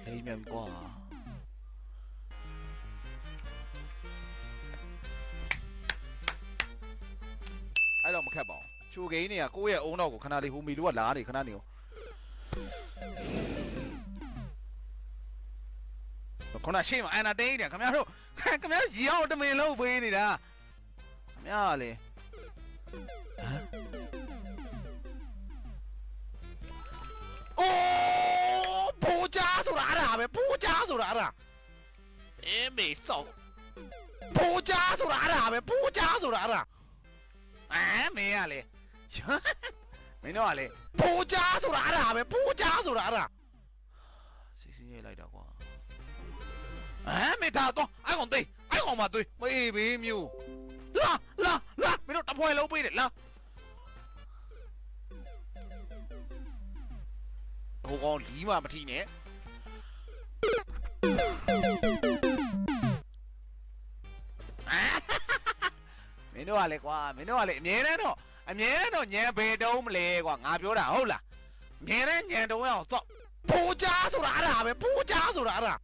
လေးမြန်ကွာအဲ့တော့မခက်ပါဘူးချိုဂိန်းတွေကကိုယ့်ရဲ့အုံတော့ကိုခဏလေးဟိုမီတို့ကလာနေခဏနေခုနရှေ့မှာအန်နာတင်းနေခင်ဗျားတို့ရီအောင်တမင်လို့ပေးနေတာခင်ဗျားလေဟမ်အိုးပူကြဆိုတာအဲ့ဒါပဲပူကြဆိုတာအဲ့ဒါအေးမေဆောက်ပူကြဆိုတာအဲ့ဒါပဲပူကြဆိုတာအဲ့ဒါမင်းကလေမင်းတို့ကလေပူကြဆိုတာအဲ့ဒါပဲပူကြဆိုတာအဲ့ဒါစီစီရေးလိုက်တော့ကွာမေတာတော့အဲ့ကောင်သိအဲ့ကောင်မသွေးမေးဘေးမျိုးလာမင်းတို့တပွဲလုံးပေးတယ်လာဟိုကောင်လီးမှမထီနဲ့မင်းတို့ကလေကွာမင်းတို့ကလေအမြဲတမ်းတော့ညံဘယ်တုံးမလဲကွာငါပြောတာဟုတ်လားအမြဲတမ်းညံတုံးရအောင်တော့ပူကြဆိုတာအဲ့ဒါပဲပူကြဆိုတာအဲ့ဒါ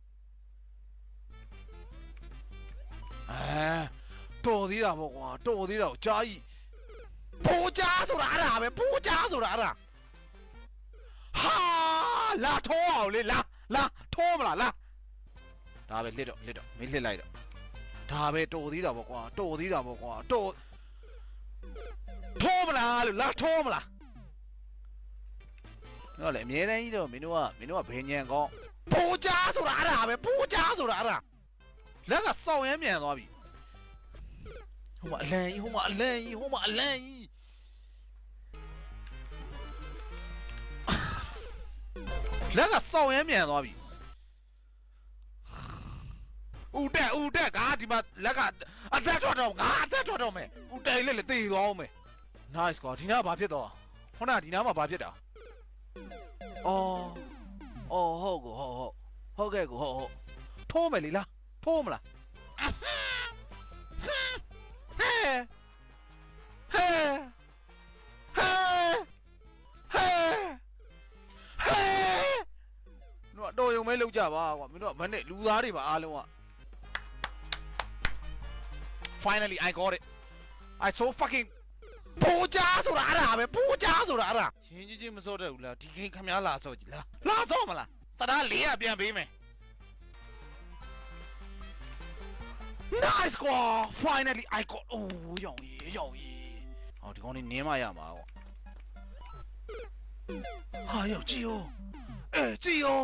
တော်သေးတာပေါ့ကွာတော်သေးတာကိုကြားကြီးပူကြဆိုတာအဲ့ဒါပဲပူကြဆိုတာအဲ့ဒါဟာလာထိုးအောင်လေလာထိုးမလားလာဒါပဲလစ်တော့မင်းလစ်လိုက်တော့ဒါပဲတော်သေးတာပေါ့ကွာတော်ထိုးမလားလို့လာထိုးမလားတော့လေအမြဲတမ်းကြီးတော့မင်းတို့ကဘယ်ညံကောင်းပူကြဆိုတာအဲ့ဒါပဲပူကြဆိုတာအဲ့ဒါလက်ကစောင်းရဲမြန်သွားပြီဟိုမှာအလန်ကြီးလက်ကစောင်းရဲမြန်သွားပြီဦးတက်ငါဒီမှာလက်ကအသက်ထွက်တော့ငါအသက်ထွက်တော့မယ်ဦးတိုင်လေးလေသေသွားအောင်မယ် nice ကွာဒီနားဘာဖြစ်တော့ခုနဒီနားမှာဘာဖြစ်တာအော်ဟုတ်ကဲ့ကိုဟုတ်ထိုးမယ်လေလားထိုးမလားဟဲနော်တော်ရုံမဲလောက်ကြပါကွာမင်းတို့ကမနဲ့လူသားတွေပါအားလုံးက finally I got it I so fucking ပူကြဆိုတာအဲ့ဒါပဲပူကြဆိုတာအဲ့ဒါရှင်းချင်းမစောတတ်ဘူးလားဒီခင်ခမည်းလာစောကြည်လားလာစောမလားစတား400ပြန်ပေးမယ် nice ကွာ finally I got အိုးရောင်ကြီးဟောဒီကောင်နေနင်းမရမှာကွာဟာရောက်ကြည့်ရောကြည့်ရော